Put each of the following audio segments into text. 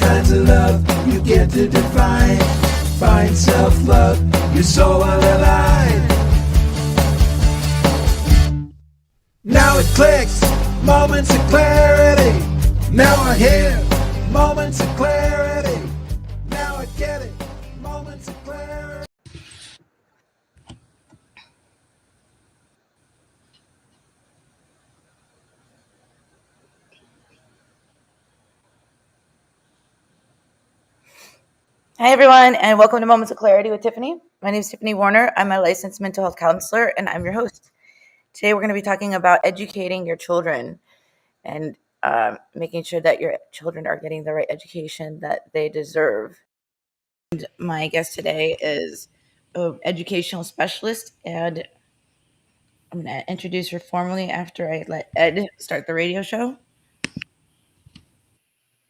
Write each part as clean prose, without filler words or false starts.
kinds of love you get to define. Find self-love, your soul will align. Now it clicks, moments of clarity. Now I hear moments of clarity. Now I get it, moments of clarity. Hi, everyone, and welcome to Moments of Clarity with Tiffany. My name is Tiffany Warner. I'm a licensed mental health counselor, and I'm your host. Today, we're going to be talking about educating your children and making sure that your children are getting the right education that they deserve. And my guest today is an educational specialist, and I'm going to introduce her formally after I let Ed start the radio show.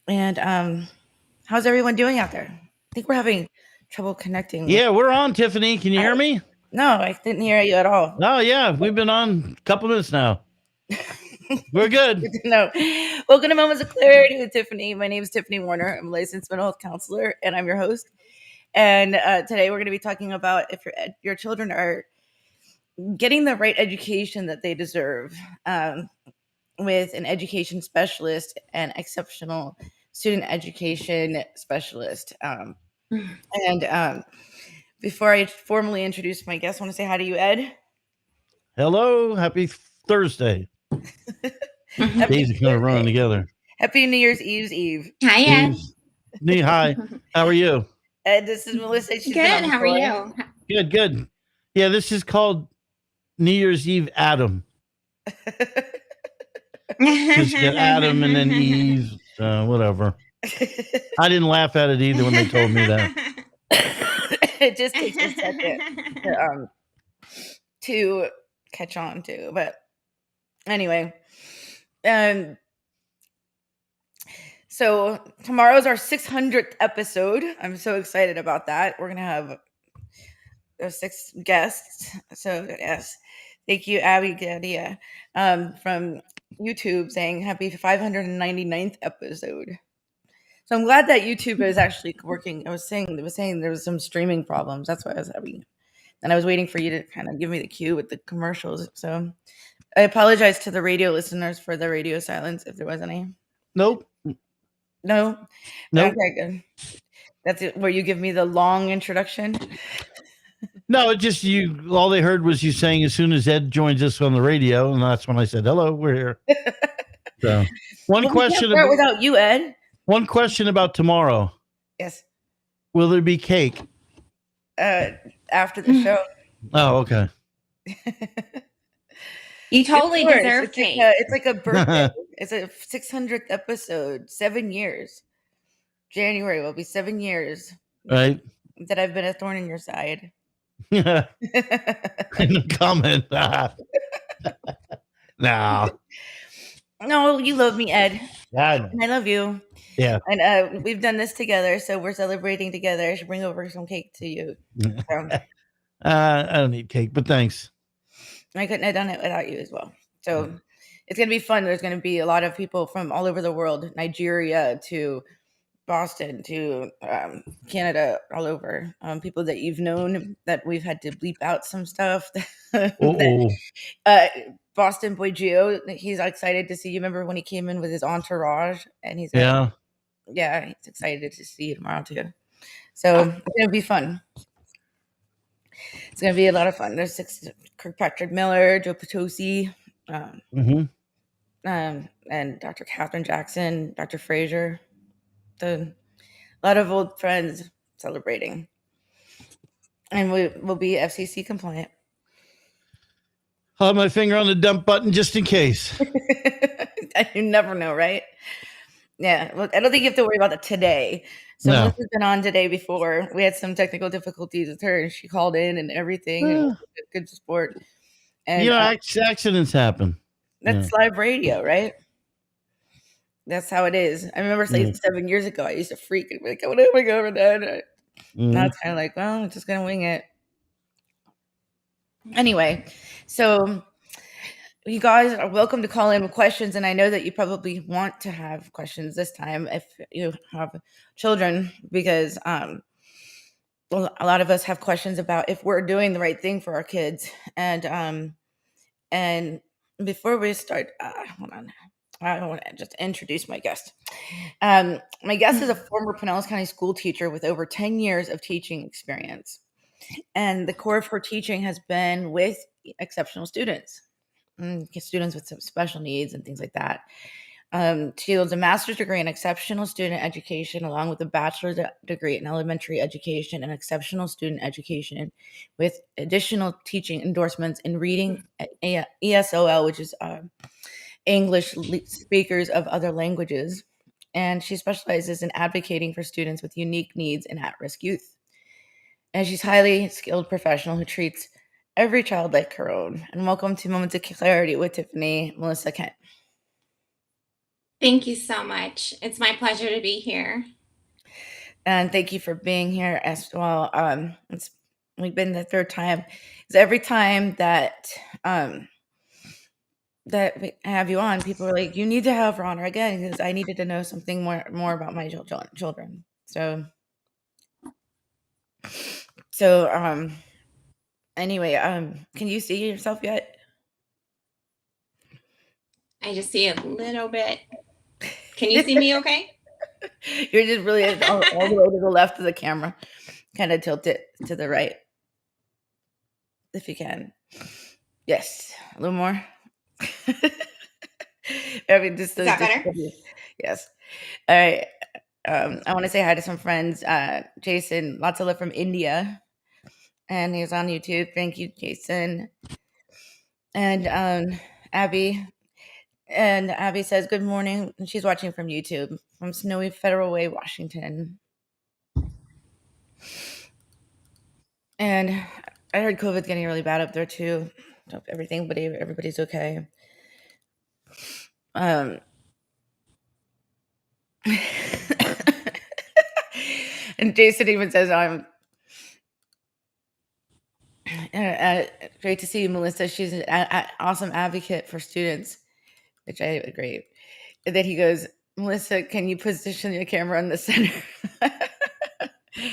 And how's everyone doing out there? I think we're having trouble connecting. Yeah, we're on, Tiffany. Can you hear me? No, I didn't hear you at all. Oh, yeah. We've been on a couple minutes now. We're good. No. Welcome to Moments of Clarity with Tiffany. My name is Tiffany Warner. I'm a licensed mental health counselor, and I'm your host. And today we're going to be talking about if your children are getting the right education that they deserve with an education specialist and exceptional student education specialist. And before I formally introduce my guest, I want to say hi to you, Ed. Hello. Happy Thursday. Days are kind of running together. Happy New Year's Eve. Hi, Ed. Hi. How are you? Ed, this is Melissa. She's Good. How are you? Good. Yeah, this is called New Year's Eve Adam. Just get Adam and then Eve, whatever. I didn't laugh at it either when they told me that. It just takes a second to catch on to, but anyway, so tomorrow's our 600th episode. I'm so excited about that. We're gonna have 6 guests. So yes, thank you, Abby Gadia, from YouTube, saying happy 599th episode. So I'm glad that YouTube is actually working. They were saying there was some streaming problems. That's why I was having, and I was waiting for you to kind of give me the cue with the commercials. So I apologize to the radio listeners for the radio silence if there was any. Nope. No. Nope. Okay, good. That's it. Where you give me the long introduction. No, it just you. All they heard was you saying as soon as Ed joins us on the radio, and that's when I said, "Hello, we're here." So, one question about, without you, Ed. One question about tomorrow. Yes. Will there be cake? After the show. Oh, okay. You totally deserve cake. It's like a birthday. It's a 600th episode. 7 years. January will be 7 years. Right. That I've been a thorn in your side. Yeah. No comment. No. No, you love me, Ed. Yeah, and I love you. Yeah. And we've done this together, so we're celebrating together. I should bring over some cake to you. So, I don't need cake, but thanks. I couldn't have done it without you as well. So it's going to be fun. There's going to be a lot of people from all over the world, Nigeria to Boston to Canada, all over. People that you've known that we've had to bleep out some stuff. Boston Boy Gio, he's excited to see you. Remember when he came in with his entourage? And he's he's excited to see you tomorrow too. So it's going to be fun. It's going to be a lot of fun. There's Kirkpatrick Miller, Joe Potosi, and Dr. Catherine Jackson, Dr. Frazier. A lot of old friends celebrating. And we will be FCC compliant. I'll have my finger on the dump button just in case. You never know, right? Yeah. Well, I don't think you have to worry about that today. So Melissa's been on today before. We had some technical difficulties with her, and she called in and everything. And it was a good support. And accidents happen. That's live radio, right? That's how it is. I remember 7 years ago, I used to freak and be like, "What am I going to do?" Now it's kind of like, well, I'm just going to wing it. Anyway, so you guys are welcome to call in with questions, and I know that you probably want to have questions this time if you have children, because a lot of us have questions about if we're doing the right thing for our kids. And before we start, hold on, I want to just introduce my guest. My guest is a former Pinellas County school teacher with over 10 years of teaching experience, and the core of her teaching has been with exceptional students. Students with some special needs and things like that. She holds a master's degree in exceptional student education, along with a bachelor's degree in elementary education and exceptional student education, with additional teaching endorsements in reading ESOL, which is English speakers of other languages. And she specializes in advocating for students with unique needs and at-risk youth. And she's a highly skilled professional who treats every child like her own. And welcome to Moments of Clarity with Tiffany, Melissa Kent. Thank you so much. It's my pleasure to be here. And thank you for being here as well. We've been the third time. Because every time that that we have you on, people are like, "You need to have her on again," because I needed to know something more about my children. So anyway, can you see yourself yet? I just see a little bit. Can you see me okay? You're just really all the way to the left of the camera. Kind of tilt it to the right, if you can. Yes, a little more. I mean, Is that better? Yes. All right. I want to say hi to some friends. Jason, lots of love from India, and he's on YouTube. Thank you, Jason. And Abby. And Abby says, good morning. And she's watching from YouTube from snowy Federal Way, Washington. And I heard COVID's getting really bad up there too. Hope everybody's okay. And Jason even says, great to see you, Melissa. She's an awesome advocate for students, which I agree. And then he goes, Melissa, can you position your camera in the center?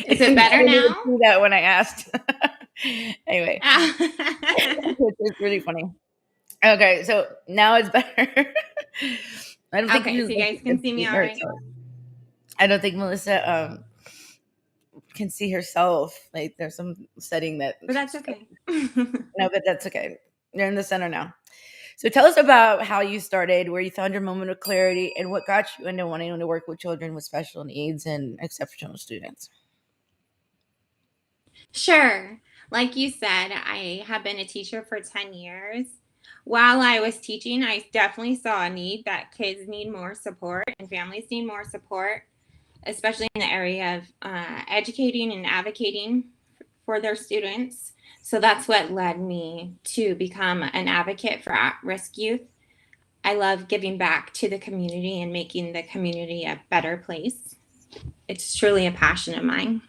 Is it better now? I didn't see that when I asked. Anyway, it's really funny. Okay, so now it's better. I don't think okay, so you guys can see me all right. I don't think Melissa can see herself. Like there's some setting that. But that's okay. No, but that's okay. You're in the center now. So tell us about how you started, where you found your moment of clarity, and what got you into wanting to work with children with special needs and exceptional students. Sure. Like you said, I have been a teacher for 10 years. While I was teaching, I definitely saw a need that kids need more support and families need more support, especially in the area of educating and advocating for their students. So that's what led me to become an advocate for at-risk youth. I love giving back to the community and making the community a better place. It's truly a passion of mine.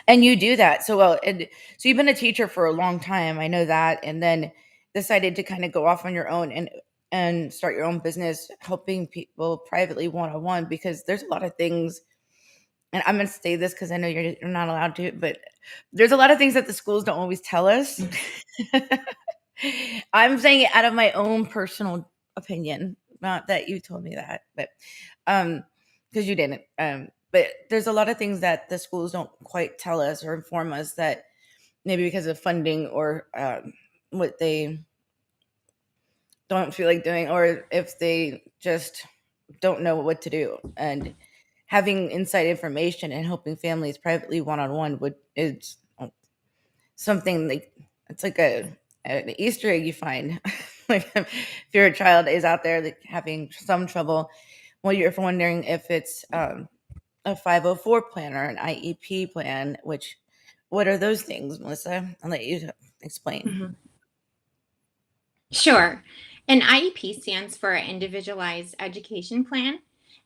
And you do that so well. And so you've been a teacher for a long time. I know that. And then decided to kind of go off on your own and start your own business, helping people privately one-on-one, because there's a lot of things. And I'm going to say this because I know you're not allowed to, but there's a lot of things that the schools don't always tell us. I'm saying it out of my own personal opinion, not that you told me that, but because you didn't. But there's a lot of things that the schools don't quite tell us or inform us, that maybe because of funding or what they don't feel like doing, or if they just don't know what to do. And having inside information and helping families privately one-on-one is something like, it's like an Easter egg you find. Like if your child is out there like having some trouble, well, you're wondering if it's a 504 plan or an IEP plan. What are those things, Melissa? I'll let you explain. Mm-hmm. Sure. An IEP stands for Individualized Education Plan,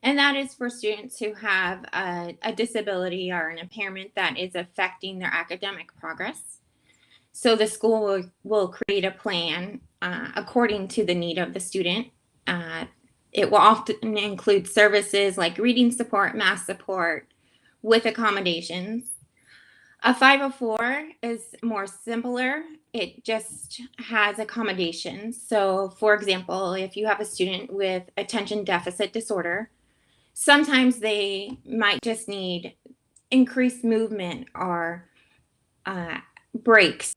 and that is for students who have a disability or an impairment that is affecting their academic progress. So the school will create a plan according to the need of the student. It will often include services like reading support, math support, with accommodations. A 504 is more simpler. It just has accommodations. So, for example, if you have a student with attention deficit disorder, sometimes they might just need increased movement or breaks.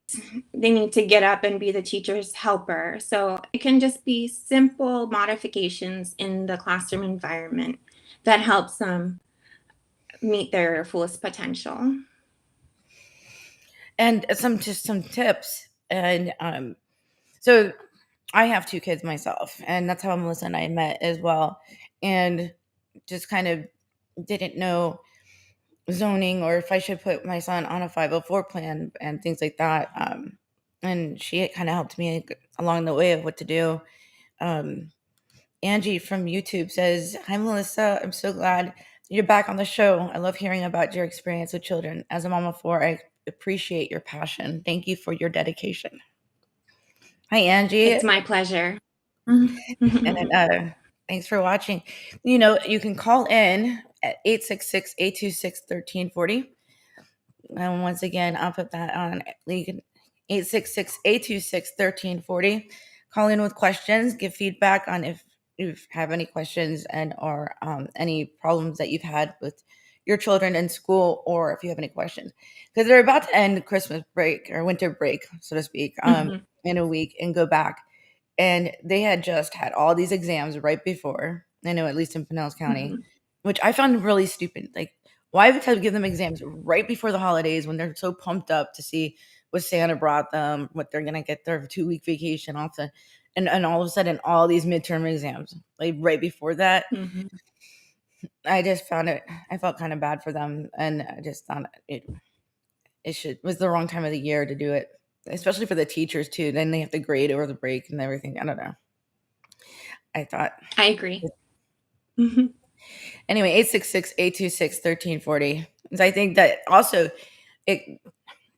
They need to get up and be the teacher's helper. So it can just be simple modifications in the classroom environment that helps them meet their fullest potential. And some tips. And so I have 2 kids myself, and that's how Melissa and I met as well. And just kind of didn't know zoning or if I should put my son on a 504 plan and things like that. And she kind of helped me along the way of what to do. Angie from YouTube says, "Hi, Melissa. I'm so glad you're back on the show. I love hearing about your experience with children. As a mom of 4, I appreciate your passion. Thank you for your dedication." Hi, Angie. It's my pleasure. And thanks for watching. You can call in at 866-826-1340. And once again, I'll put that on. You can 866-826-1340. Call in with questions, give feedback on if you have any questions or any problems that you've had with your children in school, or if you have any questions. Because they're about to end Christmas break or winter break, so to speak, in a week and go back. And they had just had all these exams right before, I know, at least in Pinellas County, which I found really stupid. Like, why would I give them exams right before the holidays when they're so pumped up to see what Santa brought them, what they're going to get their 2-week vacation off to, and all of a sudden, all these midterm exams, like right before that. I just found it, I felt kind of bad for them. And I just thought it was the wrong time of the year to do it. Especially for the teachers too. Then they have to grade over the break and everything. I don't know. I agree. Anyway, 866-826-1340. I think that also it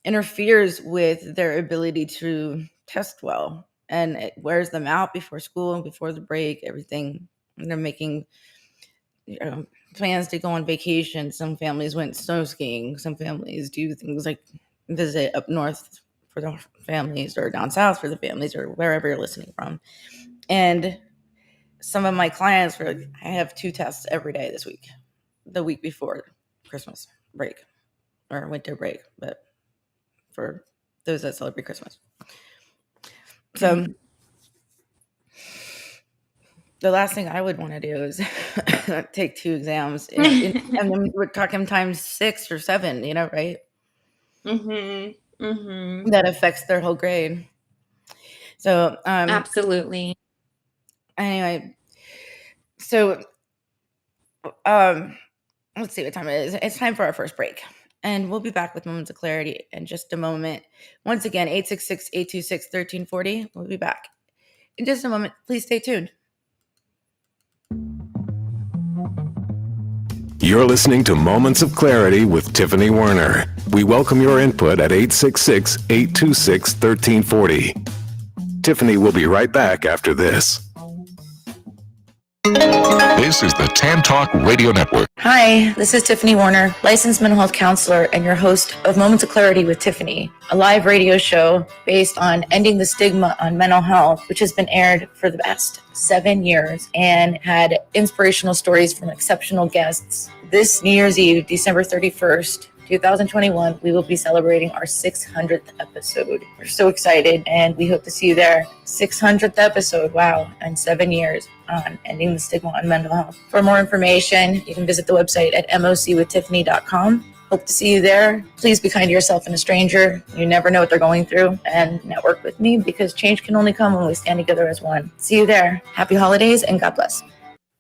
interferes with their ability to test well, and it wears them out before school and before the break, everything. And they're making plans to go on vacation. Some families went snow skiing. Some families do things like visit up north for the families, or down south for the families, or wherever you're listening from. And some of my clients were like, I have 2 tests every day this week, the week before Christmas break or winter break, but for those that celebrate Christmas. So the last thing I would want to do is take 2 exams and then we're talking times 6 or 7, right? That affects their whole grade. So absolutely. Anyway, so let's see what time it is. It's time for our first break, and we'll be back with Moments of Clarity in just a moment. Once again, 866-826-1340. We'll be back in just a moment. Please stay tuned. You're listening to Moments of Clarity with Tiffany Werner. We welcome your input at 866-826-1340. Tiffany will be right back after this. This is the Tan Talk Radio Network. Hi, this is Tiffany Werner, licensed mental health counselor and your host of Moments of Clarity with Tiffany, a live radio show based on ending the stigma on mental health, which has been aired for the past 7 years and had inspirational stories from exceptional guests. This New Year's Eve, December 31st, 2021, we will be celebrating our 600th episode. We're so excited, and we hope to see you there. 600th episode, wow, and 7 years on ending the stigma on mental health. For more information, you can visit the website at mocwithtiffany.com. Hope to see you there. Please be kind to yourself and a stranger. You never know what they're going through, and network with me, because change can only come when we stand together as one. See you there. Happy holidays, and God bless.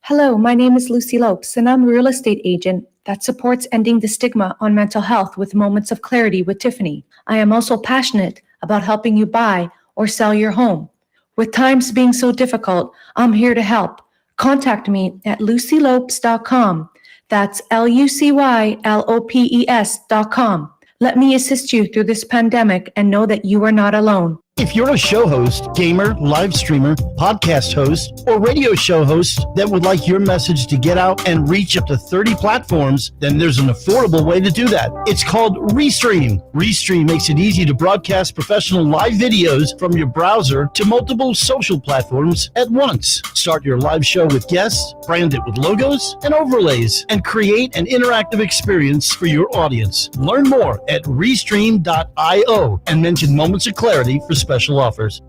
Hello, my name is Lucy Lopes, and I'm a real estate agent that supports ending the stigma on mental health with Moments of Clarity with Tiffany. I am also passionate about helping you buy or sell your home. With times being so difficult, I'm here to help. Contact me at lucylopes.com. That's LucyLopes.com. Let me assist you through this pandemic and know that you are not alone. If you're a show host, gamer, live streamer, podcast host, or radio show host that would like your message to get out and reach up to 30 platforms, then there's an affordable way to do that. It's called Restream. Restream makes it easy to broadcast professional live videos from your browser to multiple social platforms at once. Start your live show with guests, brand it with logos and overlays, and create an interactive experience for your audience. Learn more at Restream.io and mention Moments of Clarity for special offers.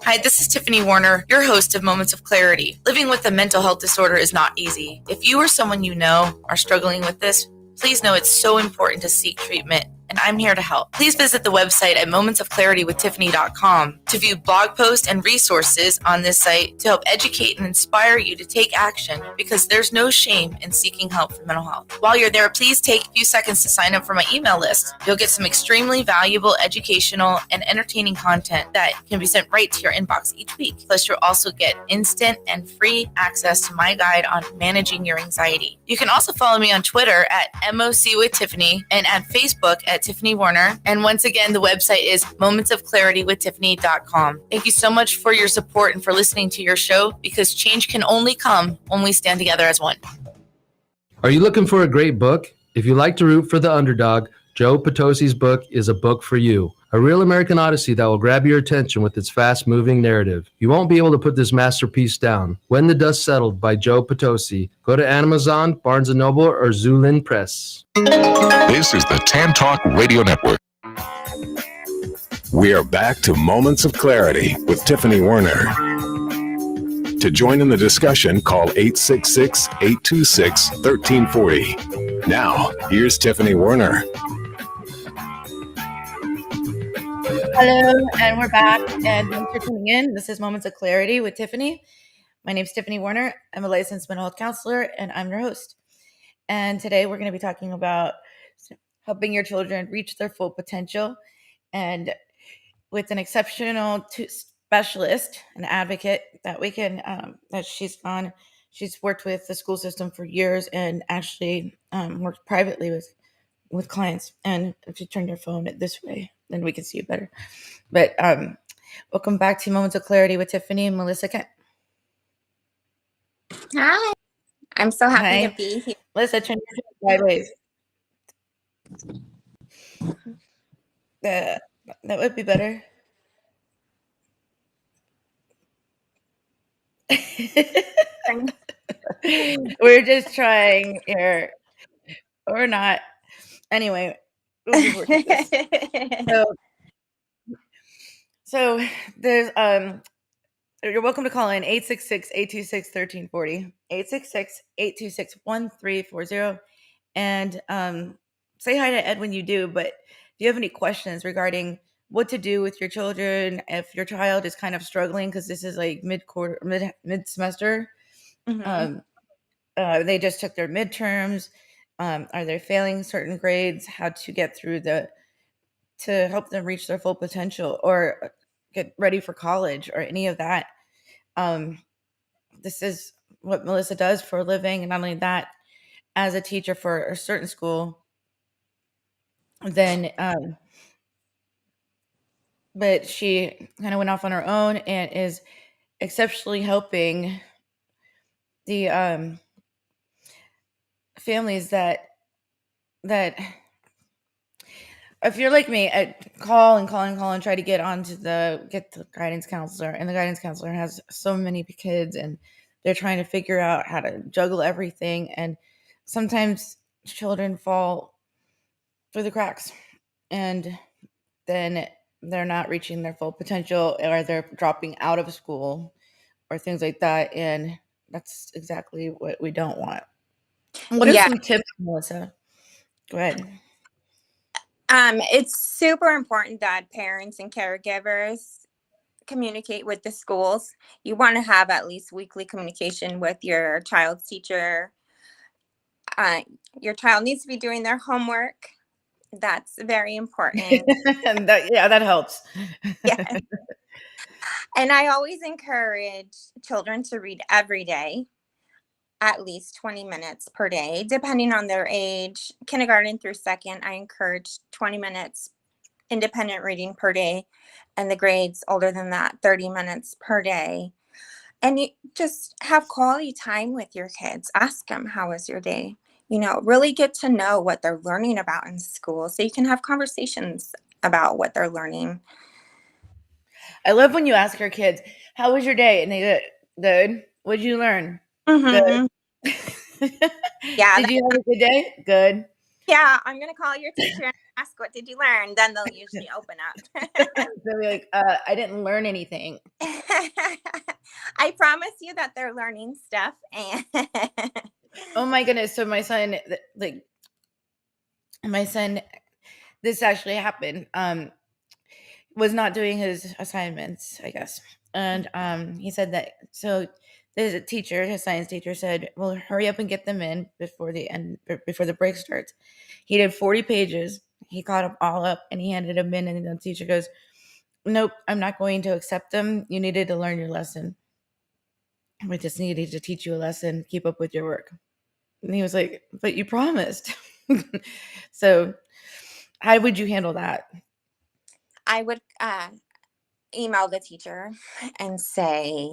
Hi, this is Tiffany Warner, your host of Moments of Clarity. Living with a mental health disorder is not easy. If you or someone you know are struggling with this, please know it's so important to seek treatment, and I'm here to help. Please visit the website at momentsofclaritywithtiffany.com to view blog posts and resources on this site to help educate and inspire you to take action, because there's no shame in seeking help for mental health. While you're there, please take a few seconds to sign up for my email list. You'll get some extremely valuable educational and entertaining content that can be sent right to your inbox each week. Plus, you'll also get instant and free access to my guide on managing your anxiety. You can also follow me on Twitter at MOC with Tiffany and at Facebook at Tiffany Warner. And once again, the website is momentsofclaritywithtiffany.com. Thank you so much for your support and for listening to your show, because change can only come when we stand together as one. Are you looking for a great book? If you like to root for the underdog, Joe Potosi's book is a book for you. A real American odyssey that will grab your attention with its fast-moving narrative. You won't be able to put this masterpiece down. When the Dust Settled by Joe Potosi. Go to Amazon, Barnes & Noble, or Zulin Press. This is the Tan Talk Radio Network. We are back to Moments of Clarity with Tiffany Warner. To join in the discussion, call 866-826-1340. Now, here's Tiffany Warner. Hello, and we're back, and thanks for tuning in. This is Moments of Clarity with Tiffany. My name is Tiffany Warner. I'm a licensed mental health counselor, and I'm your host. And today we're going to be talking about helping your children reach their full potential, and with an exceptional specialist, an advocate that we can, that she's worked with the school system for years and actually worked privately with clients. And if you turn your phone this way, then we can see you better. But welcome back to Moments of Clarity with Tiffany and Melissa Kent. Hi. I'm so happy Hi. to be here. Melissa, turn your phone sideways. That would be better. We're just trying here. Or not. Anyway, we'll just work with this. So there's you're welcome to call in 866-826-1340, 866-826-1340, and say hi to Ed when you do. But if you have any questions regarding what to do with your children, if your child is kind of struggling, because this is like mid-semester, they just took their midterms. Are they failing certain grades? How to get through to help them reach their full potential or get ready for college or any of that. This is what Melissa does for a living. And not only that, as a teacher for a certain school, then, but she kind of went off on her own and is exceptionally helping the families that if you're like me, I call and try to get the guidance counselor, and the guidance counselor has so many kids and they're trying to figure out how to juggle everything. And sometimes children fall through the cracks and then they're not reaching their full potential, or they're dropping out of school or things like that. And that's exactly what we don't want. What are some tips, Melissa? Go ahead. It's super important that parents and caregivers communicate with the schools. You want to have at least weekly communication with your child's teacher. Your child needs to be doing their homework. That's very important. that helps. Yeah. And I always encourage children to read every day. at least 20 minutes per day, depending on their age. Kindergarten through second, I encourage 20 minutes independent reading per day, and the grades older than that, 30 minutes per day. And you just have quality time with your kids. Ask them, how was your day? Really get to know what they're learning about in school so you can have conversations about what they're learning. I love when you ask your kids, how was your day? And they go, good. What'd you learn? Mm-hmm. Good. Yeah. Did you have a good day? Good. Yeah, I'm going to call your teacher and ask, what did you learn? Then they'll usually open up. They'll be like, I didn't learn anything. I promise you that they're learning stuff. And Oh my goodness. So my son, this actually happened. Was not doing his assignments, I guess. And he said that, so there's a teacher, his science teacher said, well, hurry up and get them in before the break starts. He did 40 pages. He caught them all up and he handed them in, and the teacher goes, nope, I'm not going to accept them. You needed to learn your lesson. We just needed to teach you a lesson. Keep up with your work. And he was like, but you promised. So how would you handle that? I would email the teacher and say,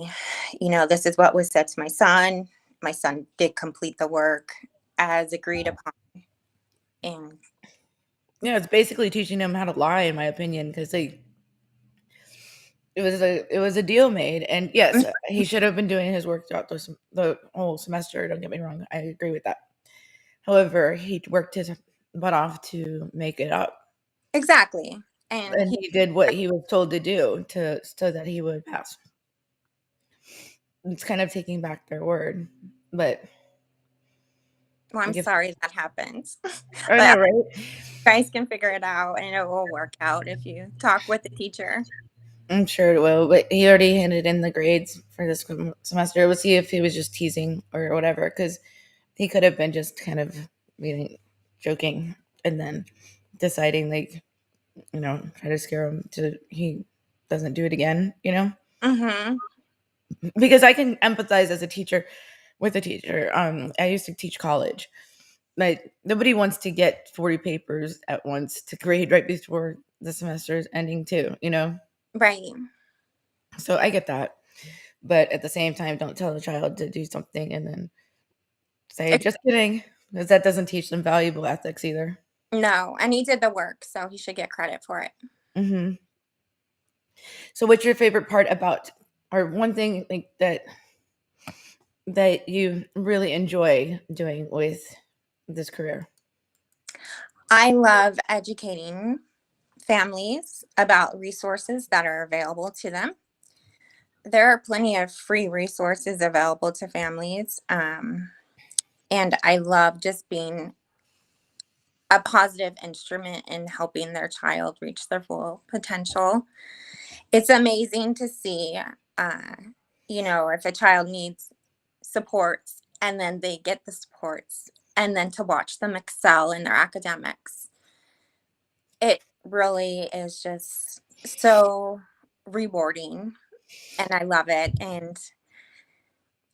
this is what was said to my son. My son did complete the work as agreed upon. And yeah, it's basically teaching them how to lie, in my opinion, because it was a deal made. And yes, he should have been doing his work throughout the whole semester. Don't get me wrong, I agree with that. However, he worked his butt off to make it up. Exactly. And he did what he was told to do so that he would pass. It's kind of taking back their word, but well, I'm sorry that happens. I know, right? You guys can figure it out, and it will work out if you talk with the teacher. I'm sure it will, but he already handed in the grades for this semester. We'll see if he was just teasing or whatever, because he could have been just kind of joking and then deciding, try to scare him to he doesn't do it again, Mm-hmm. Because I can empathize as a teacher with a teacher. I used to teach college. Like, nobody wants to get 40 papers at once to grade right before the semester is ending too, Right. So I get that. But at the same time, don't tell a child to do something and then say, just kidding, because that doesn't teach them valuable ethics either. No, and he did the work, so he should get credit for it. Mm-hmm. So what's your favorite part about, or one thing that you really enjoy doing with this career? I love educating families about resources that are available to them. There are plenty of free resources available to families. And I love just being a positive instrument in helping their child reach their full potential. It's amazing to see, if a child needs supports and then they get the supports, and then to watch them excel in their academics. It really is just so rewarding, and I love it. And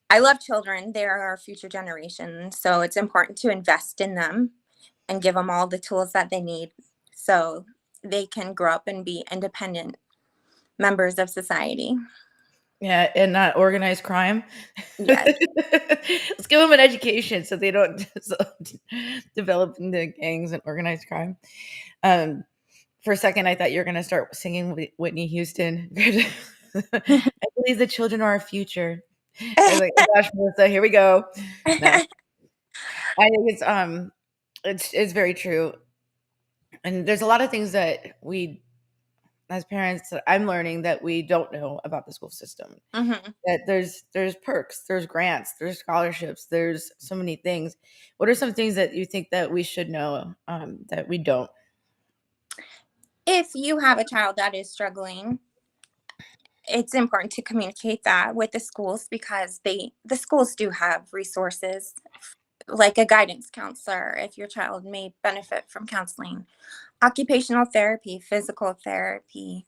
I love children. They're our future generation. So it's important to invest in them and give them all the tools that they need so they can grow up and be independent members of society. Yeah, and not organized crime. Yes. Let's give them an education so they don't develop into gangs and organized crime. For a second, I thought you were going to start singing Whitney Houston. I believe the children are our future. I was like, oh gosh, Melissa, here we go. No. I think it's very true. And there's a lot of things that we, as parents, that I'm learning that we don't know about the school system. Mm-hmm. That there's perks, there's grants, there's scholarships, there's so many things. What are some things that you think that we should know that we don't? If you have a child that is struggling, it's important to communicate that with the schools, because the schools do have resources like a guidance counselor if your child may benefit from counseling, occupational therapy, physical therapy,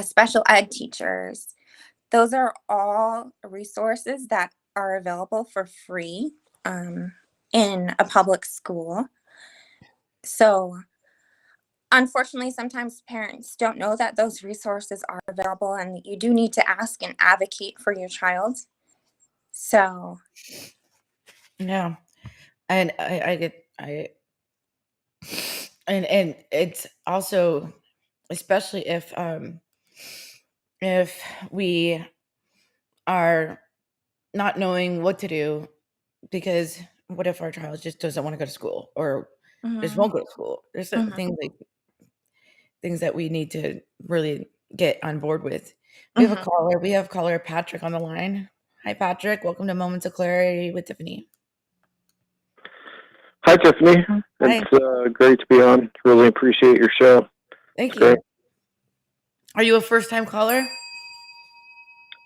special ed teachers. Those are all resources that are available for free in a public school. So unfortunately, sometimes parents don't know that those resources are available, and you do need to ask and advocate for your child. So Yeah. And I get, and it's also, especially if we are not knowing what to do, because what if our child just doesn't want to go to school or just mhm, won't go to school? There's certain mhm, things that we need to really get on board with. We have a mhm. caller. We have caller Patrick on the line. Hi, Patrick. Welcome to Moments of Clarity with Tiffany. Hi, Tiffany. Hi. It's great to be on. Really appreciate your show. Thank It's you. great. Are you a first-time caller?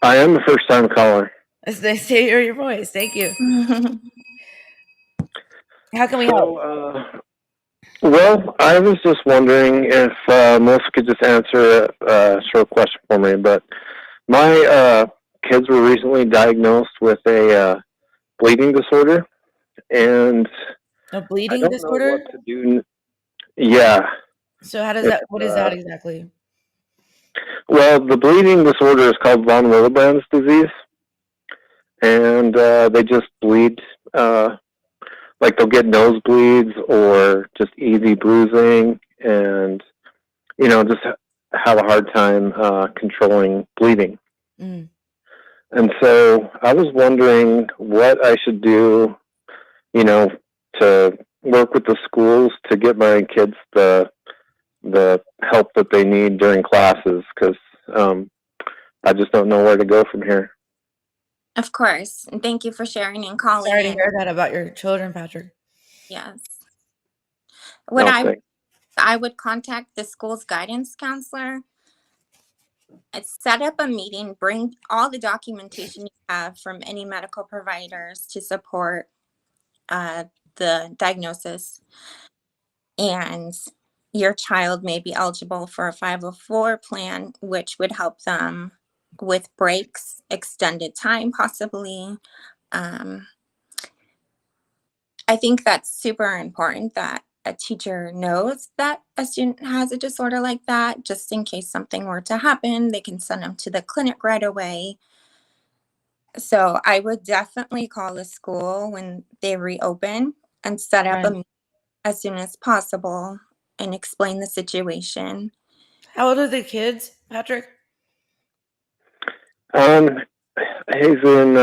I am a first-time caller. It's nice to hear your voice. Thank you. How can we help? Well, I was just wondering if Melissa could just answer a short question for me. But my kids were recently diagnosed with a bleeding disorder, and A I bleeding don't know disorder? what to do. Yeah. So how does It's, that, what is that exactly? well, the bleeding disorder is called von Willebrand's disease, and they just bleed. Like they'll get nosebleeds or just easy bruising, and just have a hard time controlling bleeding. Mm. And so I was wondering what I should do, to work with the schools to get my kids the help that they need during classes, because I just don't know where to go from here. Of course. And thank you for sharing and calling Sorry to in. hear that about your children, Patrick. Yes. What No, I would contact the school's guidance counselor. Set up a meeting, bring all the documentation you have from any medical providers to support the diagnosis, and your child may be eligible for a 504 plan, which would help them with breaks, extended time possibly. I think that's super important that a teacher knows that a student has a disorder like that, just in case something were to happen. They can send them to the clinic right away. So I would definitely call the school when they reopen and set up a Right. meeting as soon as possible and explain the situation. How old are the kids, Patrick? he's in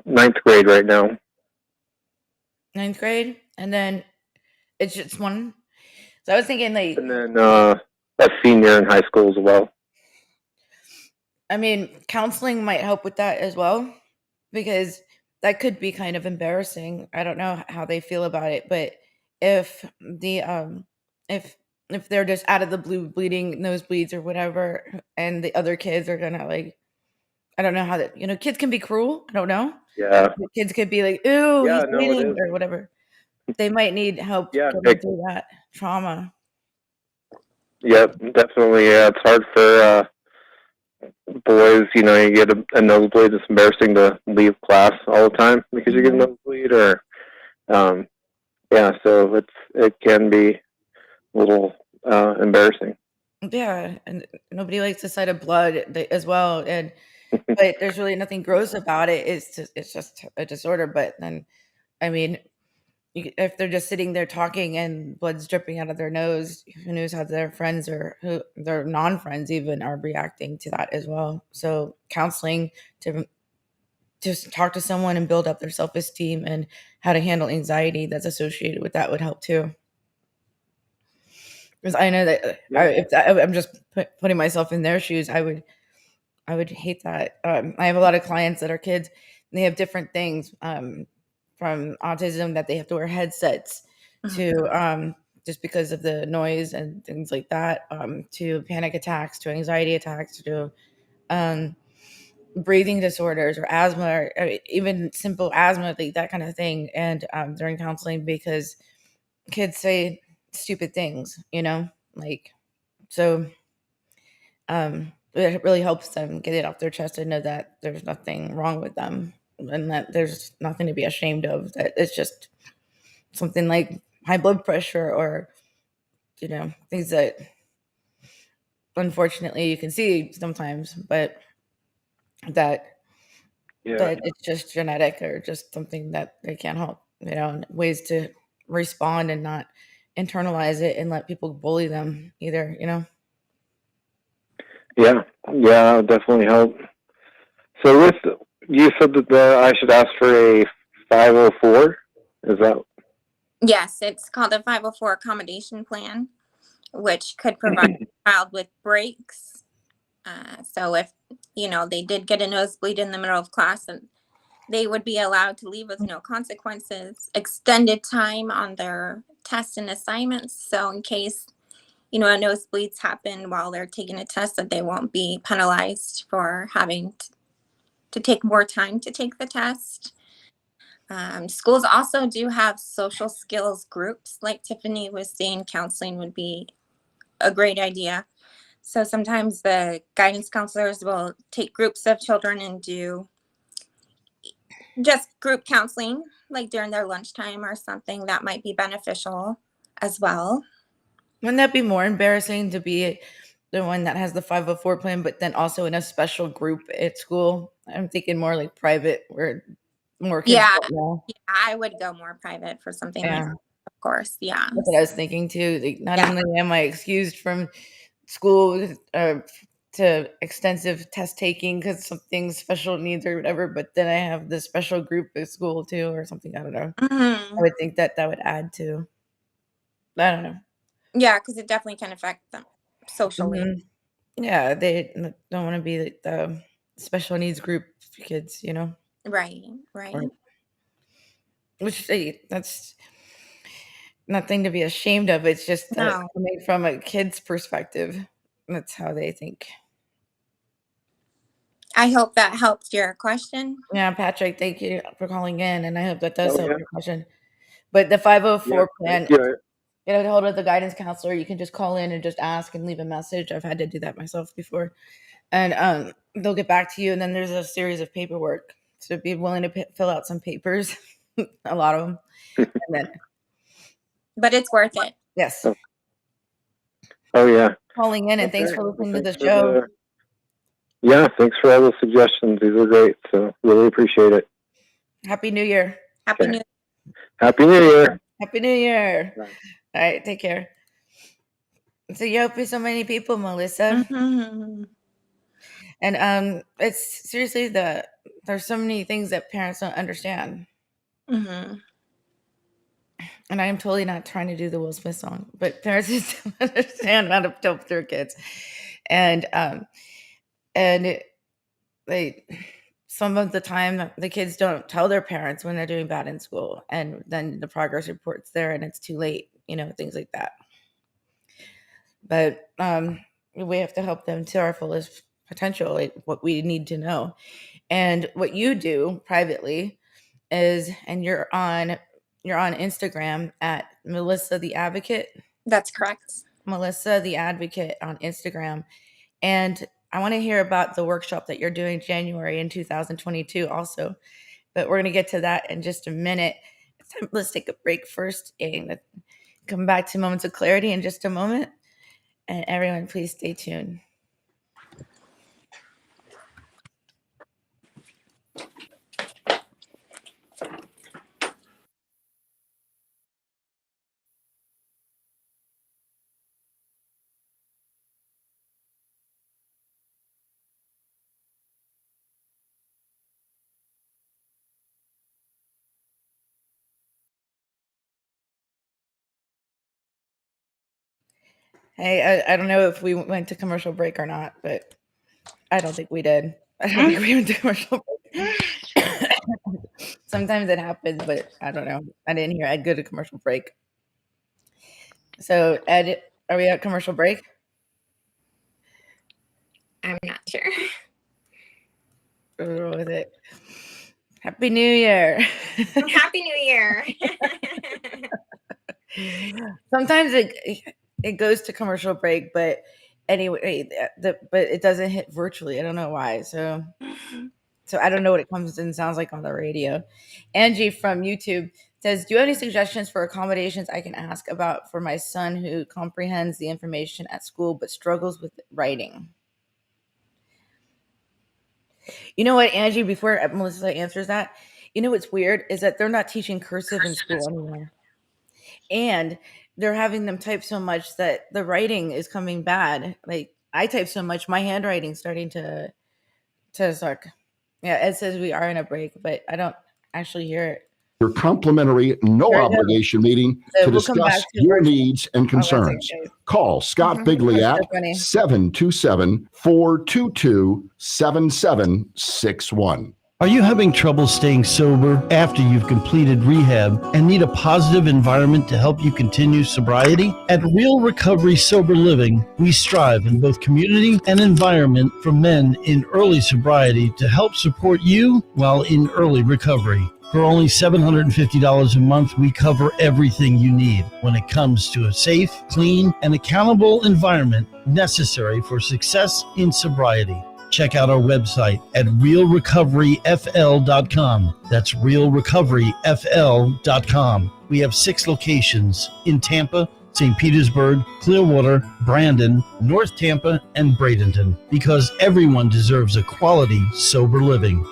ninth grade right now. 9th grade? And then it's just one? So I was thinking, like, And then a senior in high school as well. I mean, counseling might help with that as well, because that could be kind of embarrassing. I don't know how they feel about it, but if the if they're just out of the blue bleeding nosebleeds or whatever, and the other kids are gonna, like, I don't know how that, kids can be cruel. I don't know. Yeah. The kids could be like, "Ooh, Yeah, he's no, it bleeding," is. or whatever. They might need help Yeah, getting through that trauma. Yep, definitely. Yeah, it's hard for boys. You get a nosebleed. It's embarrassing to leave class all the time because you get a nosebleed, or yeah. So it can be a little embarrassing. Yeah, and nobody likes the sight of blood as well, but there's really nothing gross about it. It's just a disorder. But then, I mean, if they're just sitting there talking and blood's dripping out of their nose, who knows how their friends or who their non-friends even are reacting to that as well. So counseling to just talk to someone and build up their self-esteem and how to handle anxiety that's associated with that would help too. Because I know that I'm just putting myself in their shoes, I would hate that. I have a lot of clients that are kids, and they have different things, from autism that they have to wear headsets to just because of the noise and things like that, to panic attacks, to anxiety attacks, to breathing disorders or asthma, or even simple asthma, like that kind of thing. And during counseling, because kids say stupid things, like, so it really helps them get it off their chest and know that there's nothing wrong with them and that there's nothing to be ashamed of, that it's just something like high blood pressure or, things that unfortunately you can see sometimes, but that it's just genetic or just something that they can't help, and ways to respond and not internalize it and let people bully them either, Yeah, that would definitely help. So you said that I should ask for a 504. Is that? Yes, it's called a 504 accommodation plan, which could provide the child with breaks. So if, they did get a nosebleed in the middle of class, and they would be allowed to leave with no consequences, extended time on their tests and assignments. So in case, nosebleeds happen while they're taking a test, that they won't be penalized for having to take more time to take the test. Schools also do have social skills groups. Like Tiffany was saying, counseling would be a great idea. So sometimes the guidance counselors will take groups of children and do just group counseling, like during their lunchtime or something. That might be beneficial as well. Wouldn't that be more embarrassing to be the one that has the 504 plan, but then also in a special group at school? I'm thinking more like private where more kids don't know. Yeah, I would go more private for something like that, of course. Yeah. That's what I was thinking too. Like, not only am I excused from school to extensive test taking because something special needs or whatever, but then I have this special group at school too or something. I don't know. I would think that would add to, I don't know. Yeah, because it definitely can affect them socially. Yeah, they don't want to be the special needs group kids, Right. Which that's nothing to be ashamed of. It's just coming from a kid's perspective. That's how they think. I hope that helped your question. Yeah, Patrick, thank you for calling in, and I hope that does help your question. But the 504 plan, get a hold of the guidance counselor. You can just call in and just ask and leave a message. I've had to do that myself before. And they'll get back to you, and then there's a series of paperwork. So be willing to fill out some papers, a lot of them. And then, but it's worth it. Yes. Oh, yeah. Calling in, and thanks for listening to the show. Yeah, thanks for all the suggestions. These are great. So really appreciate it. Happy New Year. Happy New Year. Happy New Year. Happy New Year. All right, take care. So you help so many people, Melissa. And it's seriously there's so many things that parents don't understand. And I am totally not trying to do the Will Smith song, but parents just don't understand how to help their kids. And some of the time the kids don't tell their parents when they're doing bad in school, and then the progress report's there and it's too late, things like that. But we have to help them to our fullest potential, like what we need to know. And what you do privately is, and you're on Instagram at Melissa the Advocate. That's correct. Melissa the Advocate on Instagram. And I want to hear about the workshop that you're doing January in 2022 also. But we're going to get to that in just a minute. Let's take a break first and come back to Moments of Clarity in just a moment. And everyone, please stay tuned. Hey, I don't know if we went to commercial break or not, but I don't think we did. I don't think we went to commercial break. Sometimes it happens, but I don't know. I didn't hear Ed go to commercial break. So, Ed, are we at commercial break? I'm not sure. What was it? Happy New Year. Happy New Year. Sometimes it goes to commercial break, but anyway, but it doesn't hit virtually. I don't know why. So I don't know what it comes and sounds like on the radio. Angie from YouTube says, do you have any suggestions for accommodations I can ask about for my son who comprehends the information at school but struggles with writing? You know what, Angie, before Melissa answers that, you know what's weird is that they're not teaching cursive in school anymore. And they're having them type so much that the writing is coming bad. Like I type so much, my handwriting's starting to suck. Yeah, it says we are in a break, but I don't actually hear it. Your complimentary, no There we go. obligation meeting So to we'll come back discuss to your our- needs and concerns. Call Scott Bigley That's at so funny. 727-422-7761. Are you having trouble staying sober after you've completed rehab and need a positive environment to help you continue sobriety? At Real Recovery Sober Living, we strive in both community and environment for men in early sobriety to help support you while in early recovery. For only $750 a month, we cover everything you need when it comes to a safe, clean, and accountable environment necessary for success in sobriety. Check out our website at realrecoveryfl.com. That's realrecoveryfl.com. We have 6 locations in Tampa, St. Petersburg, Clearwater, Brandon, North Tampa, and Bradenton, because everyone deserves a quality, sober living.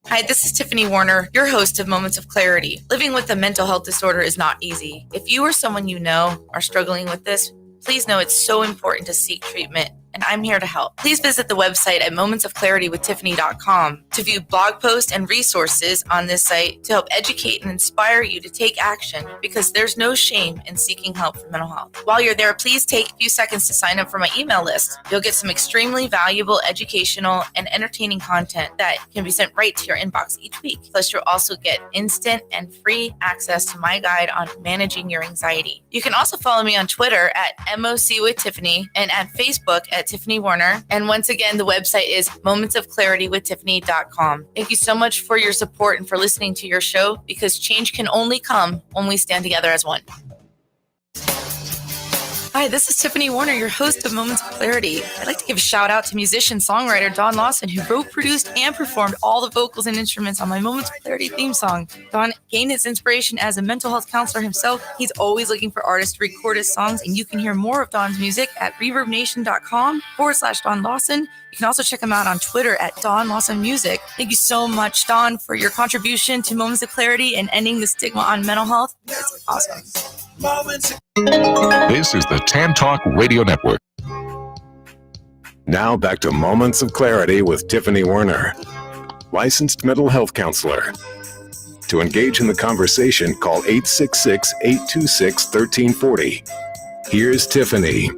Hi, this is Tiffany Warner, your host of Moments of Clarity. Living with a mental health disorder is not easy. If you or someone you know are struggling with this, please know it's so important to seek treatment, and I'm here to help. Please visit the website at momentsofclaritywithtiffany.com to view blog posts and resources on this site to help educate and inspire you to take action, because there's no shame in seeking help for mental health. While you're there, please take a few seconds to sign up for my email list. You'll get some extremely valuable educational and entertaining content that can be sent right to your inbox each week. Plus, you'll also get instant and free access to my guide on managing your anxiety. You can also follow me on Twitter at MOC with Tiffany and at Facebook at Tiffany Warner. And once again, the website is momentsofclaritywithtiffany.com. Thank you so much for your support and for listening to your show, because change can only come when we stand together as one. Hi, this is Tiffany Warner, your host of Moments of Clarity. I'd like to give a shout out to musician-songwriter Don Lawson, who wrote, produced, and performed all the vocals and instruments on my Moments of Clarity theme song. Don gained his inspiration as a mental health counselor himself. He's always looking for artists to record his songs, and you can hear more of Don's music at reverbnation.com/Don Lawson. You can also check him out on Twitter at Don Lawson Music. Thank you so much, Don, for your contribution to Moments of Clarity and ending the stigma on mental health. It's awesome. This is the Tan Talk Radio Network. Now back to Moments of Clarity with Tiffany Werner, licensed mental health counselor. To engage in the conversation, call 866-826-1340. Here's Tiffany.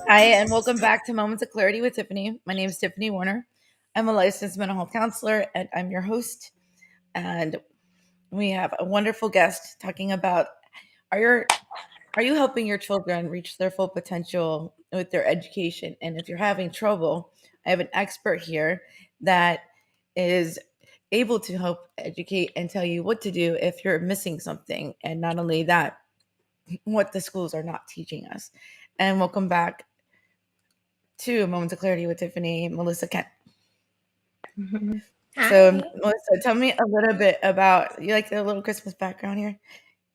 Hi, and welcome back to Moments of Clarity with Tiffany. My name is Tiffany Warner. I'm a licensed mental health counselor, and I'm your host. And we have a wonderful guest talking about are you helping your children reach their full potential with their education? And if you're having trouble, I have an expert here that is able to help educate and tell you what to do if you're missing something. And not only that, what the schools are not teaching us. And welcome back to Moments of Clarity with Tiffany, Melissa Kent. So, Melissa, tell me a little bit about, you like the little Christmas background here?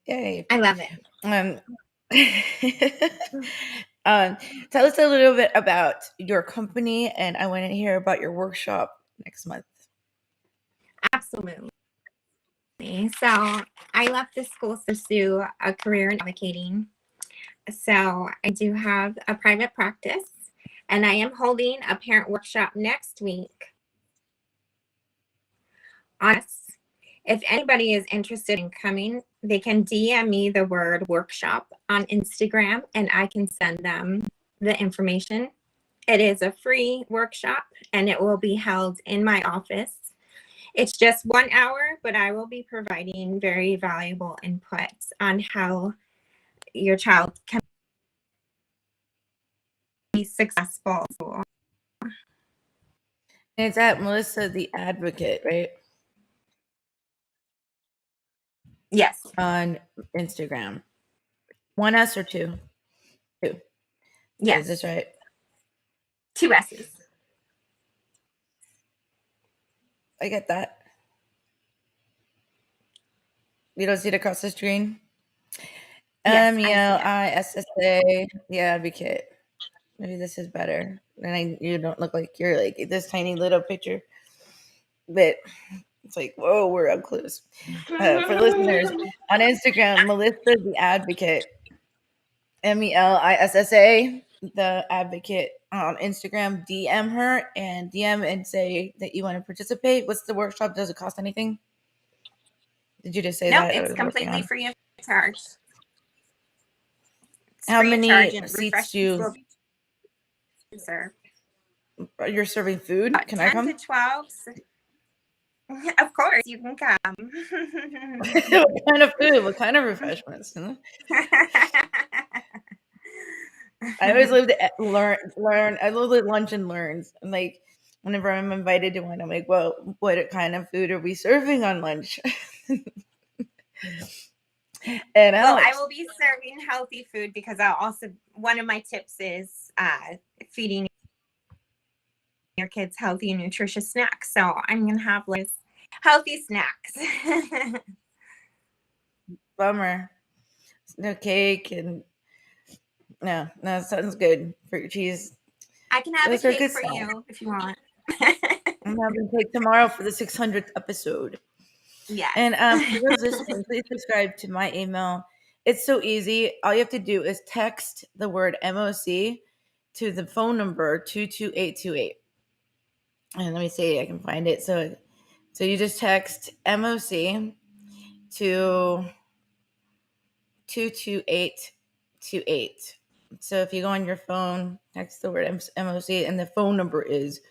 Yay. I love it. Tell us a little bit about your company, and I want to hear about your workshop next month. Absolutely. So I left the school to pursue a career in advocating. So I do have a private practice, and I am holding a parent workshop next week. If anybody is interested in coming, they can DM me the word workshop on Instagram, and I can send them the information. It is a free workshop, and it will be held in my office. It's just 1 hour, but I will be providing very valuable inputs on how your child can be successful. And it's at Melissa the Advocate, right? Yes. On Instagram. 1 S or 2? 2. Yes. Is this right? 2 S's. I get that. You don't see it across the screen? Yes, I see it. MELISSA, the advocate. Maybe this is better. And you don't look like you're like this tiny little picture. But it's like, whoa, we're up close. For listeners, on Instagram, Melissa the Advocate, MELISSA, the Advocate on Instagram. DM her and DM and say that you want to participate. What's the workshop? Does it cost anything? Did you just say No, that? it's completely free of charge. It's How free of many charge and seats do you serve? You're serving food? Can I 10 come? to 12. Of course, you can come. What kind of food? What kind of refreshments? I always love to learn. I love the lunch and learns. And like whenever I'm invited to one, I'm like, well, what kind of food are we serving on lunch? And well, I will be serving healthy food because I'll also, one of my tips is feeding your kids healthy and nutritious snacks. So I'm going to have like healthy snacks. Bummer. No cake and no, sounds good. Fruit cheese. I can have Those a are cake good for snacks. you if you want. I'm having cake tomorrow for the 600th episode. Yes. And for those listening, please subscribe to my email. It's so easy. All you have to do is text the word MOC to the phone number 22828. And let me see, I can find it. So you just text MOC to 22828. So if you go on your phone, text the word MOC, and the phone number is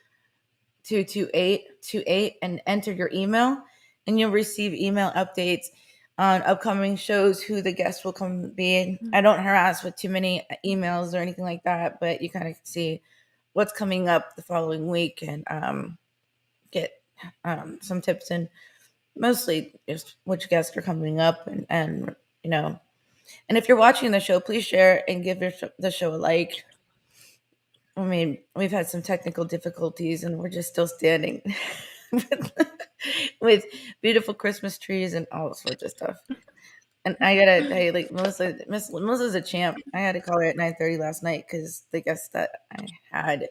22828, and enter your email, and you'll receive email updates on upcoming shows, who the guests will come be. I don't harass with too many emails or anything like that, but you kind of see what's coming up the following week and get some tips, and mostly just which guests are coming up, and you know. And if you're watching the show, please share and give the show a like. I mean, we've had some technical difficulties and we're just still standing with beautiful Christmas trees and all sorts of stuff. And I gotta tell you, like Melissa's a champ. I had to call her at 9:30 last night because the guest that I had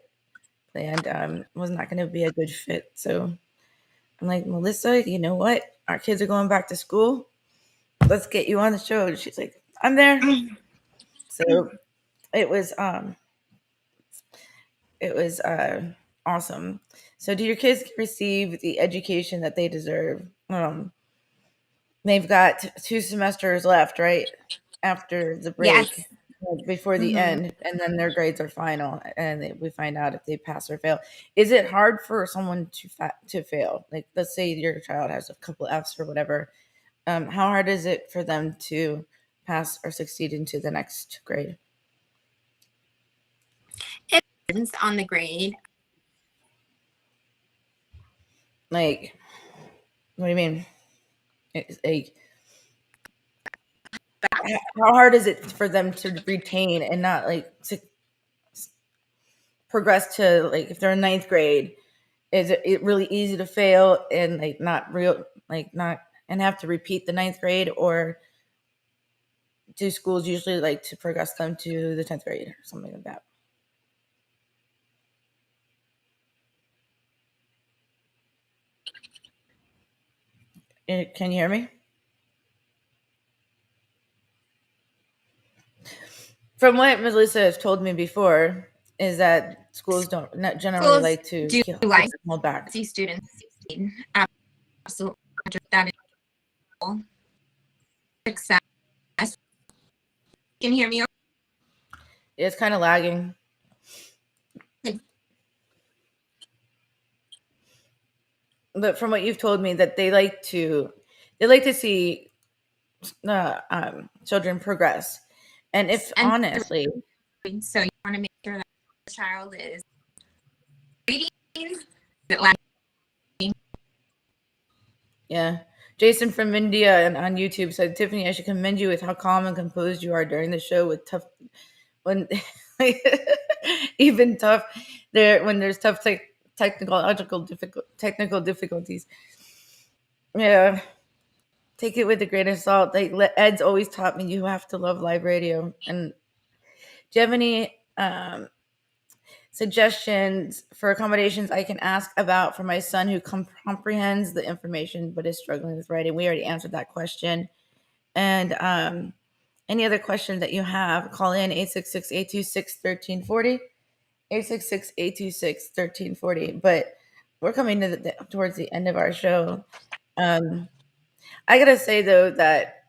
planned was not going to be a good fit. So I'm like, Melissa, you know what? Our kids are going back to school. Let's get you on the show. And she's like, I'm there. So it was awesome. So do your kids receive the education that they deserve? They've got 2 semesters left, right? After the break, Yes. Before the end, and then their grades are final, and we find out if they pass or fail. Is it hard for someone to fail? Like, let's say your child has a couple Fs or whatever. How hard is it for them to pass or succeed into the next grade? It depends on the grade. Like, what do you mean? It's like, how hard is it for them to retain and not like to progress to, like, if they're in 9th grade, is it really easy to fail and like not and have to repeat the 9th grade, or do schools usually like to progress them to the 10th grade or something like that? Can you hear me? From what Melissa has told me before, is that schools not generally like to hold back. See students absolutely, that is success. Can you hear me? It's kind of lagging. But from what you've told me, that they like to see children progress, and honestly, so you want to make sure that the child is reading. Yeah. Jason from India and on YouTube said, Tiffany, I should commend you with how calm and composed you are during the show with tough when even tough there when there's tough technical difficulties. Yeah, take it with a grain of salt. Like Ed's always taught me, you have to love live radio. And do you have any suggestions for accommodations I can ask about for my son who comprehends the information but is struggling with writing? We already answered that question. And any other questions that you have, call in 866-826-1340, 866-826-1340. But we're coming to towards the end of our show. I gotta say though that,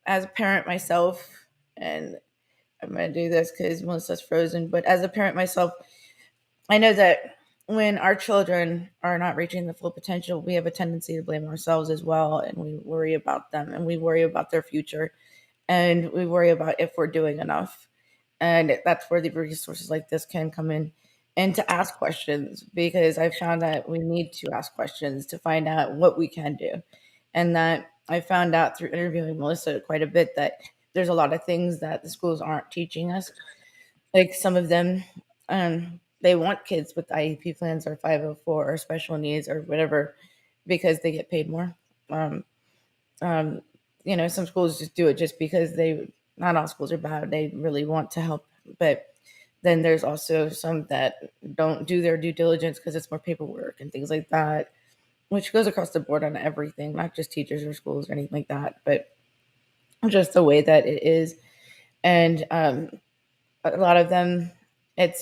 as a parent myself, and I'm gonna do this because Melissa's frozen, but as a parent myself, I know that when our children are not reaching the full potential, we have a tendency to blame ourselves as well, and we worry about them, and we worry about their future, and we worry about if we're doing enough. And that's where the resources like this can come in, and to ask questions, because I've found that we need to ask questions to find out what we can do. And that I found out through interviewing Melissa quite a bit that there's a lot of things that the schools aren't teaching us. Like some of them, they want kids with IEP plans or 504 or special needs or whatever because they get paid more. Some schools just do it just because not all schools are bad. They really want to help. But then there's also some that don't do their due diligence because it's more paperwork and things like that, which goes across the board on everything, not just teachers or schools or anything like that, but just the way that it is. And a lot of them, I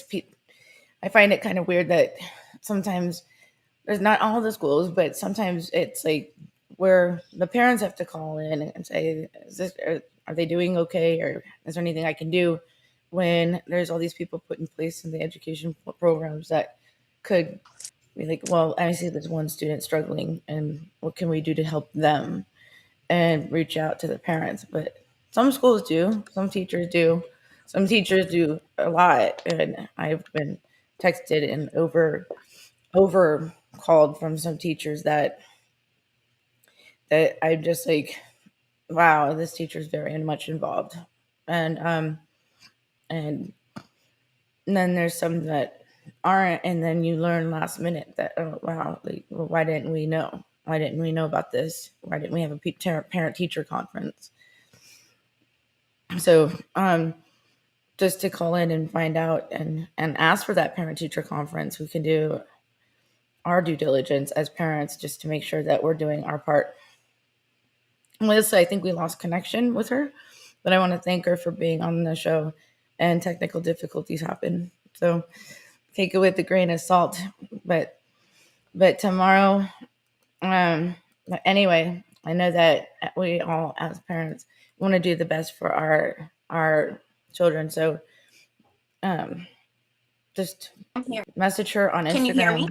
find it kind of weird that sometimes there's not all the schools, but sometimes it's like where the parents have to call in and say, are they doing okay? Or is there anything I can do, when there's all these people put in place in the education programs that could be like, well, I see there's one student struggling and what can we do to help them, and reach out to the parents. But some schools do, some teachers do a lot. And I've been texted and over called from some teachers that I'm just like, wow, this teacher's very much involved. And then there's some that aren't, and then you learn last minute that, oh wow, like, well, why didn't we know about this? Why didn't we have a parent teacher conference? So just to call in and find out and ask for that parent teacher conference, we can do our due diligence as parents just to make sure that we're doing our part. Melissa, I think we lost connection with her, but I want to thank her for being on the show, and technical difficulties happen. So take it with a grain of salt. But tomorrow, anyway, I know that we all as parents want to do the best for our children. So just message her on Instagram. Can you hear me?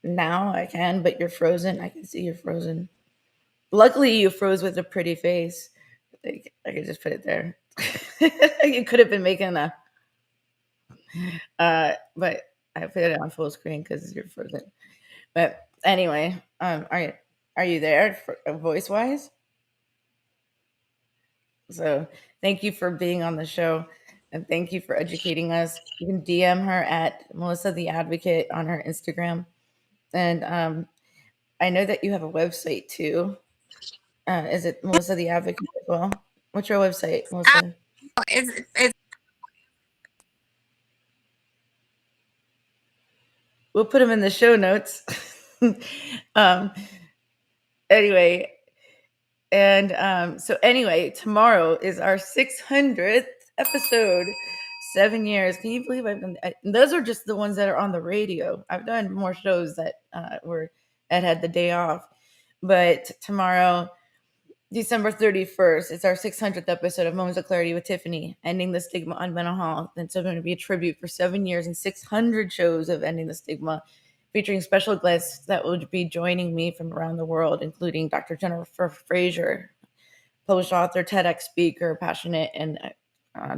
Now I can, but you're frozen. I can see you're frozen. Luckily, you froze with a pretty face. Like, I could just put it there. You could have been making a, but I put it on full screen because you're frozen. But anyway, are you there voice wise? So thank you for being on the show, and thank you for educating us. You can DM her at Melissa the Advocate on her Instagram, and I know that you have a website too. Is it Melissa the Advocate as well? What's your website, Melissa? It's We'll put them in the show notes. Anyway, and so anyway, tomorrow is our 600th episode. 7 years. Can you believe I've done? Those are just the ones that are on the radio. I've done more shows that had the day off, but tomorrow, December 31st, it's our 600th episode of Moments of Clarity with Tiffany, ending the stigma on mental health. And so it's going to be a tribute for 7 years and 600 shows of ending the stigma, featuring special guests that will be joining me from around the world, including Dr. Jennifer Frazier, published author, TEDx speaker, passionate and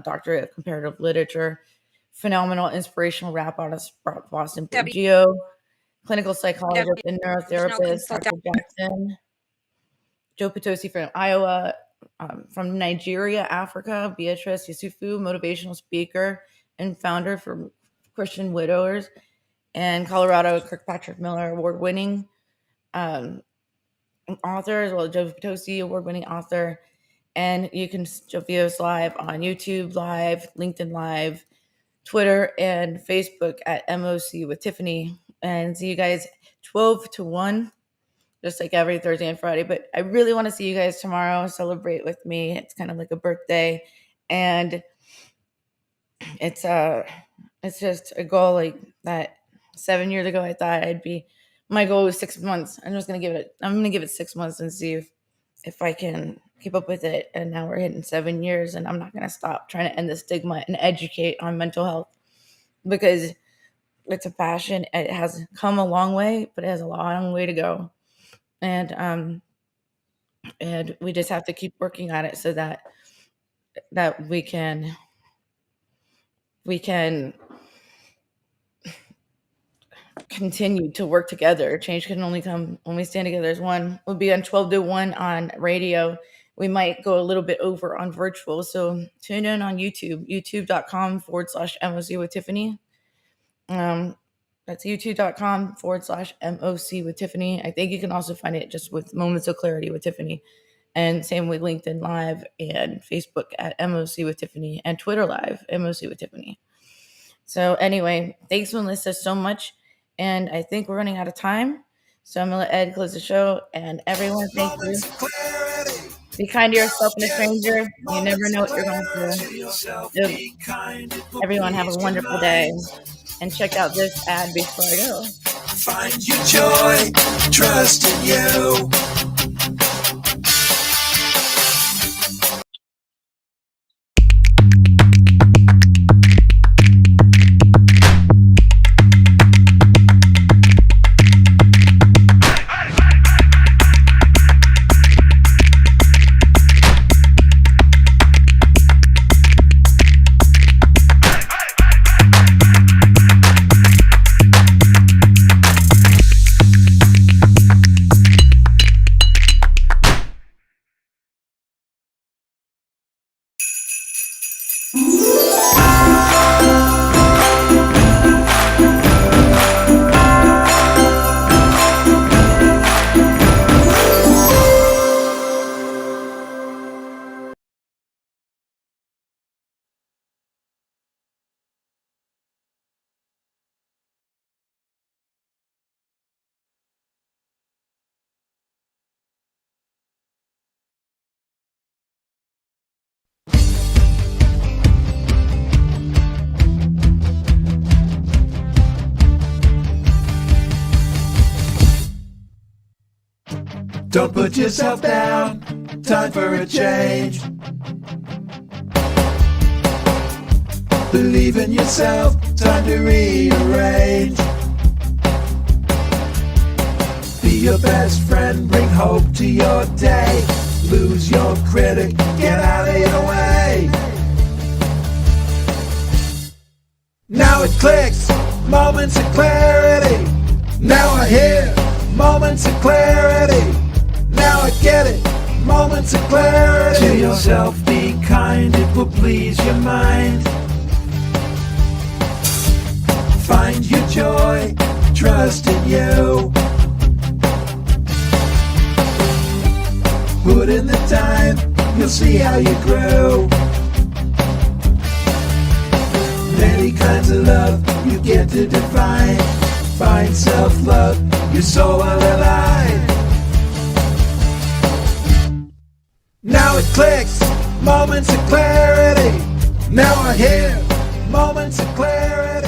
doctorate of comparative literature, phenomenal inspirational rap artist, Boston Geo, clinical psychologist and neurotherapist, Dr. Jackson, Joe Potosi from Iowa, from Nigeria, Africa, Beatrice Yusufu, motivational speaker and founder for Christian Widowers, and Colorado, Kirkpatrick Miller, award-winning author, as well as Joe Potosi, award-winning author. And you can view us live on YouTube Live, LinkedIn Live, Twitter, and Facebook at MOC with Tiffany. And see you guys 12 to 1, just like every Thursday and Friday. But I really want to see you guys tomorrow. Celebrate with me. It's kind of like a birthday. And it's just a goal like that. 7 years ago, I thought my goal was 6 months. I'm going to give it 6 months and see if I can keep up with it. And now we're hitting 7 years, and I'm not going to stop trying to end the stigma and educate on mental health, because it's a passion. It has come a long way, but it has a long way to go. And we just have to keep working on it so that we can continue to work together. Change can only come when we stand together as one. We'll be on 12 to 1 on radio. We might go a little bit over on virtual. So tune in on YouTube, youtube.com/MOC with Tiffany. That's youtube.com/MOC with Tiffany. I think you can also find it just with Moments of Clarity with Tiffany. And same with LinkedIn Live and Facebook at MOC with Tiffany, and Twitter Live, MOC with Tiffany. So anyway, thanks, Melissa, so much. And I think we're running out of time. So I'm going to let Ed close the show. And everyone, thank you. Be kind to yourself and a stranger. You never know what you're going through. Everyone have a wonderful day. And check out this ad before I go. Find your joy, trust in you. Don't put yourself down, time for a change. Believe in yourself, time to rearrange. Be your best friend, bring hope to your day. Lose your critic, get out of your way. Now it clicks, moments of clarity. Now I hear moments of clarity. Now I get it, moments of clarity. To yourself be kind, it will please your mind. Find your joy, trust in you. Put in the time, you'll see how you grow. Many kinds of love you get to define. Find self-love, your soul will align. Now it clicks, moments of clarity. Now I hear moments of clarity.